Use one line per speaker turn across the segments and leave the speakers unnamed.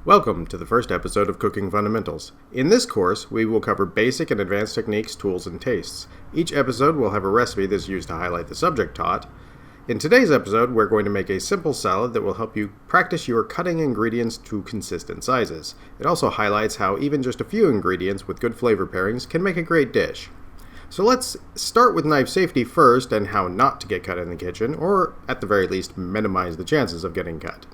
Welcome to the first episode of Cooking Fundamentals. In this course, we will cover basic and advanced techniques, tools, and tastes. Each episode will have a recipe that's used to highlight the subject taught. In today's episode, we're going to make a simple salad that will help you practice your cutting ingredients to consistent sizes. It also highlights how even just a few ingredients with good flavor pairings can make a great dish. So let's start with knife safety first and how not to get cut in the kitchen, or at the very least, minimize the chances of getting cut.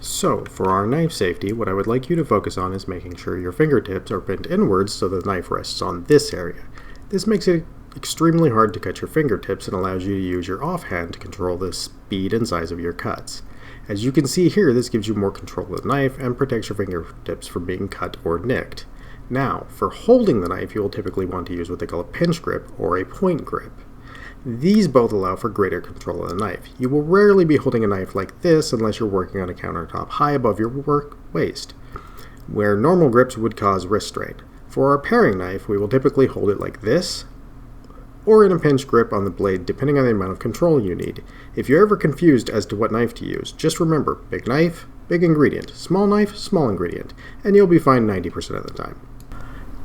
So, for our knife safety, what I would like you to focus on is making sure your fingertips are bent inwards so the knife rests on this area. This makes it extremely hard to cut your fingertips and allows you to use your offhand to control the speed and size of your cuts. As you can see here, this gives you more control of the knife and protects your fingertips from being cut or nicked. Now, for holding the knife, you will typically want to use what they call a pinch grip or a point grip. These both allow for greater control of the knife. You will rarely be holding a knife like this unless you're working on a countertop high above your waist, where normal grips would cause wrist strain. For our paring knife, we will typically hold it like this, or in a pinch grip on the blade depending on the amount of control you need. If you're ever confused as to what knife to use, just remember, big knife, big ingredient, small knife, small ingredient, and you'll be fine 90% of the time.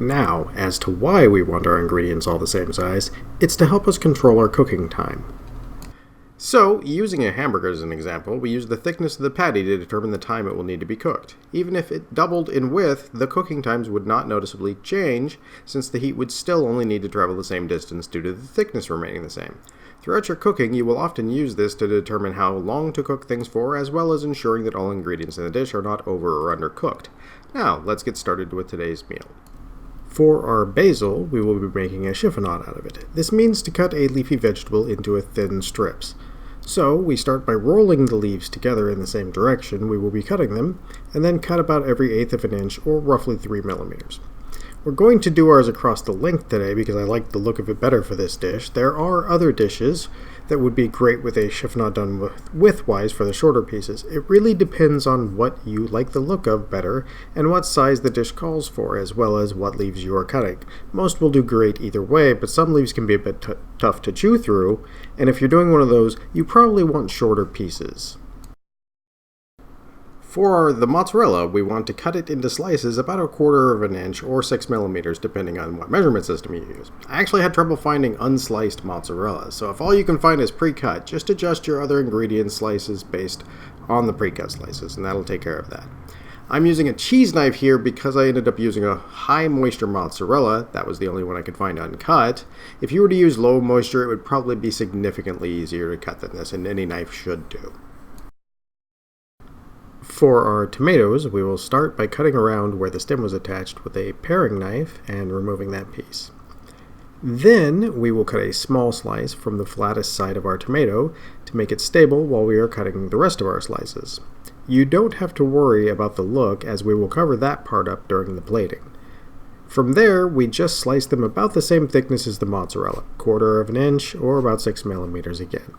Now, as to why we want our ingredients all the same size, it's to help us control our cooking time. So, using a hamburger as an example, we use the thickness of the patty to determine the time it will need to be cooked. Even if it doubled in width, the cooking times would not noticeably change, since the heat would still only need to travel the same distance due to the thickness remaining the same. Throughout your cooking, you will often use this to determine how long to cook things for, as well as ensuring that all ingredients in the dish are not over or undercooked. Now, let's get started with today's meal. For our basil, we will be making a chiffonade out of it. This means to cut a leafy vegetable into thin strips. So, we start by rolling the leaves together in the same direction we will be cutting them, and then cut about every 1/8 of an inch, or roughly 3 millimeters. We're going to do ours across the length today because I like the look of it better for this dish. There are other dishes that would be great with a chiffonade done widthwise for the shorter pieces. It really depends on what you like the look of better and what size the dish calls for, as well as what leaves you are cutting. Most will do great either way, but some leaves can be a bit tough to chew through, and if you're doing one of those, you probably want shorter pieces. For the mozzarella, we want to cut it into slices about 1/4 of an inch or 6 millimeters depending on what measurement system you use. I actually had trouble finding unsliced mozzarella, so if all you can find is pre-cut, just adjust your other ingredient slices based on the pre-cut slices, and that'll take care of that. I'm using a cheese knife here because I ended up using a high moisture mozzarella. That was the only one I could find uncut. If you were to use low moisture, it would probably be significantly easier to cut than this, and any knife should do. For our tomatoes, we will start by cutting around where the stem was attached with a paring knife and removing that piece. Then we will cut a small slice from the flattest side of our tomato to make it stable while we are cutting the rest of our slices. You don't have to worry about the look, as we will cover that part up during the plating. From there, we just slice them about the same thickness as the mozzarella, 1/4 of an inch or about 6 millimeters again.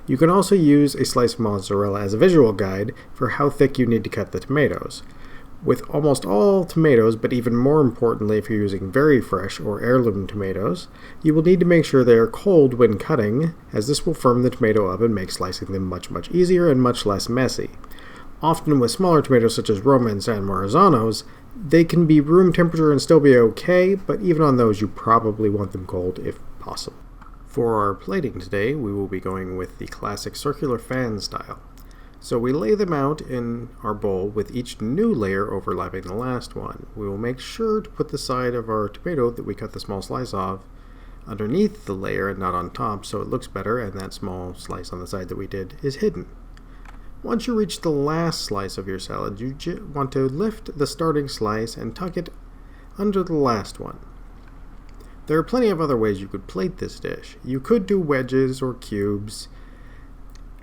You can also use a slice of mozzarella as a visual guide for how thick you need to cut the tomatoes. With almost all tomatoes, but even more importantly if you're using very fresh or heirloom tomatoes, you will need to make sure they are cold when cutting, as this will firm the tomato up and make slicing them much easier and much less messy. Often with smaller tomatoes such as Roma and San Marzanos, they can be room temperature and still be okay, but even on those you probably want them cold if possible. For our plating today, we will be going with the classic circular fan style. So we lay them out in our bowl with each new layer overlapping the last one. We will make sure to put the side of our tomato that we cut the small slice off underneath the layer and not on top, so it looks better and that small slice on the side that we did is hidden. Once you reach the last slice of your salad, you want to lift the starting slice and tuck it under the last one. There are plenty of other ways you could plate this dish. You could do wedges or cubes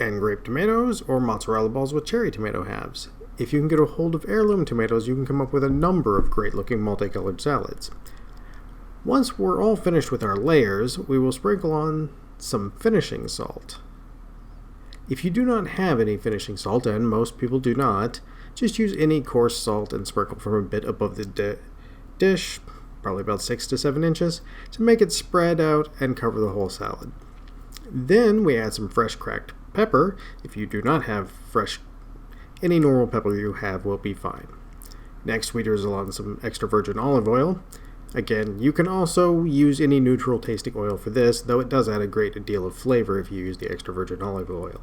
and grape tomatoes, or mozzarella balls with cherry tomato halves. If you can get a hold of heirloom tomatoes, you can come up with a number of great looking multicolored salads. Once we're all finished with our layers, we will sprinkle on some finishing salt. If you do not have any finishing salt, and most people do not, just use any coarse salt and sprinkle from a bit above the dish, probably about 6 to 7 inches, to make it spread out and cover the whole salad. Then we add some fresh cracked pepper. If you do not have fresh, any normal pepper you have will be fine. Next, we drizzle on some extra virgin olive oil. Again, you can also use any neutral tasting oil for this, though it does add a great deal of flavor if you use the extra virgin olive oil.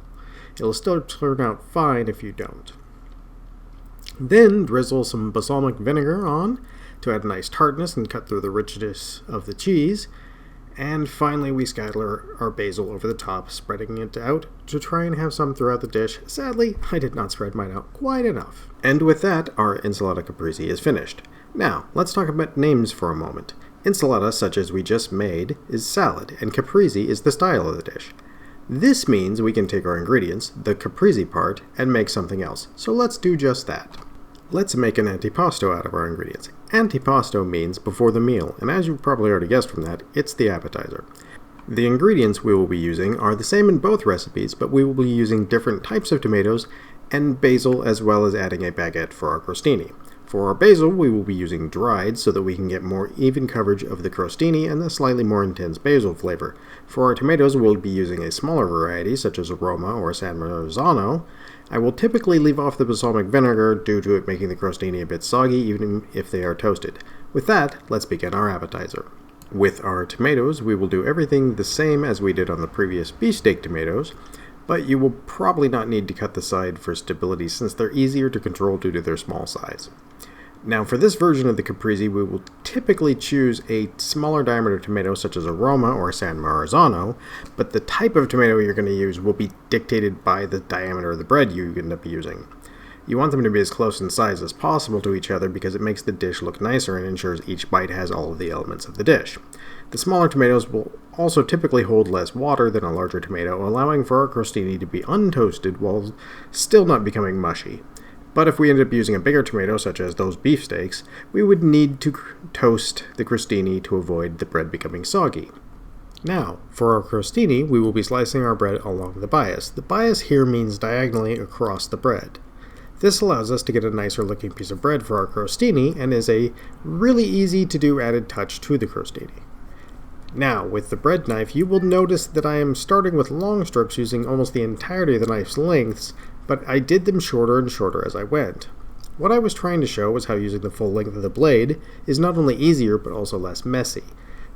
It'll still turn out fine if you don't. Then drizzle some balsamic vinegar on to add a nice tartness and cut through the richness of the cheese. And finally, we scatter our basil over the top, spreading it out to try and have some throughout the dish. Sadly, I did not spread mine out quite enough. And with that, our Insalata caprese is finished. Now, let's talk about names for a moment. Insalata, such as we just made, is salad, and caprese is the style of the dish. This means we can take our ingredients, the caprese part, and make something else. So let's do just that. Let's make an antipasto out of our ingredients. Antipasto means before the meal, and as you've probably already guessed from that, it's the appetizer. The ingredients we will be using are the same in both recipes, but we will be using different types of tomatoes and basil, as well as adding a baguette for our crostini. For our basil, we will be using dried so that we can get more even coverage of the crostini and the slightly more intense basil flavor. For our tomatoes, we'll be using a smaller variety, such as Roma or San Marzano. I will typically leave off the balsamic vinegar due to it making the crostini a bit soggy, even if they are toasted. With that, let's begin our appetizer. With our tomatoes, we will do everything the same as we did on the previous beefsteak tomatoes, but you will probably not need to cut the side for stability since they're easier to control due to their small size. Now for this version of the caprese, we will typically choose a smaller diameter tomato such as a Roma or a San Marzano, but the type of tomato you're going to use will be dictated by the diameter of the bread you end up using. You want them to be as close in size as possible to each other because it makes the dish look nicer and ensures each bite has all of the elements of the dish. The smaller tomatoes will also typically hold less water than a larger tomato, allowing for our crostini to be untoasted while still not becoming mushy. But if we end up using a bigger tomato, such as those beefsteaks, we would need to toast the crostini to avoid the bread becoming soggy. Now, for our crostini, we will be slicing our bread along the bias. The bias here means diagonally across the bread. This allows us to get a nicer looking piece of bread for our crostini and is a really easy to do added touch to the crostini. Now, with the bread knife, you will notice that I am starting with long strips using almost the entirety of the knife's lengths, but I did them shorter and shorter as I went. What I was trying to show was how using the full length of the blade is not only easier, but also less messy.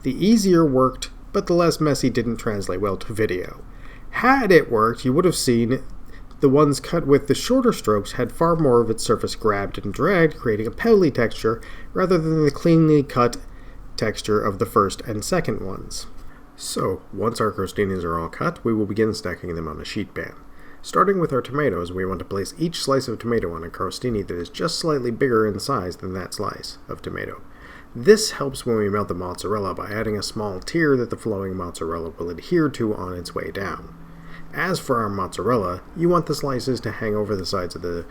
The easier worked, but the less messy didn't translate well to video. Had it worked, you would have seen the ones cut with the shorter strokes had far more of its surface grabbed and dragged, creating a powdery texture, rather than the cleanly cut texture of the first and second ones. So, once our crostinis are all cut, we will begin stacking them on a sheet pan. Starting with our tomatoes, we want to place each slice of tomato on a crostini that is just slightly bigger in size than that slice of tomato. This helps when we melt the mozzarella by adding a small tear that the flowing mozzarella will adhere to on its way down. As for our mozzarella, you want the slices to hang over the sides of the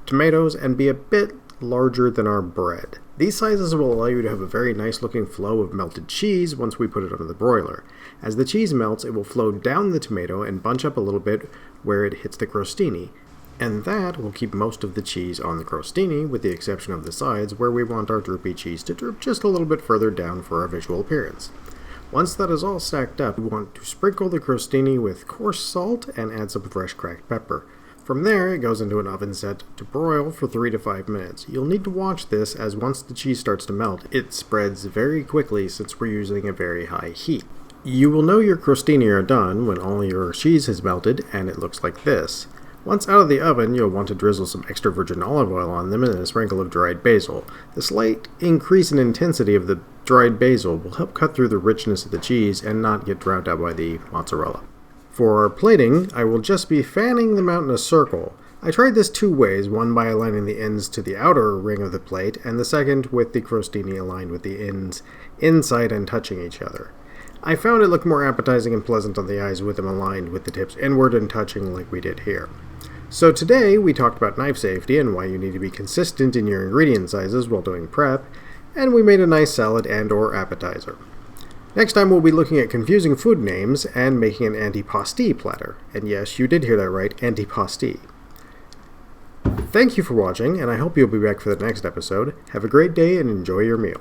tomatoes and be a bit larger than our bread. These sizes will allow you to have a very nice looking flow of melted cheese once we put it on the broiler. As the cheese melts, it will flow down the tomato and bunch up a little bit where it hits the crostini, and that will keep most of the cheese on the crostini, with the exception of the sides where we want our droopy cheese to droop just a little bit further down for our visual appearance. Once that is all stacked up, we want to sprinkle the crostini with coarse salt and add some fresh cracked pepper. From there, it goes into an oven set to broil for 3 to 5 minutes. You'll need to watch this, as once the cheese starts to melt, it spreads very quickly since we're using a very high heat. You will know your crostini are done when all your cheese has melted and it looks like this. Once out of the oven, you'll want to drizzle some extra virgin olive oil on them and a sprinkle of dried basil. The slight increase in intensity of the dried basil will help cut through the richness of the cheese and not get drowned out by the mozzarella. For our plating, I will just be fanning them out in a circle. I tried this 2 ways, one by aligning the ends to the outer ring of the plate, and the second with the crostini aligned with the ends inside and touching each other. I found it looked more appetizing and pleasant on the eyes with them aligned with the tips inward and touching like we did here. So today we talked about knife safety and why you need to be consistent in your ingredient sizes while doing prep, and we made a nice salad and or appetizer. Next time we'll be looking at confusing food names and making an antipasti platter. And yes, you did hear that right, antipasti. Thank you for watching, and I hope you'll be back for the next episode. Have a great day and enjoy your meal.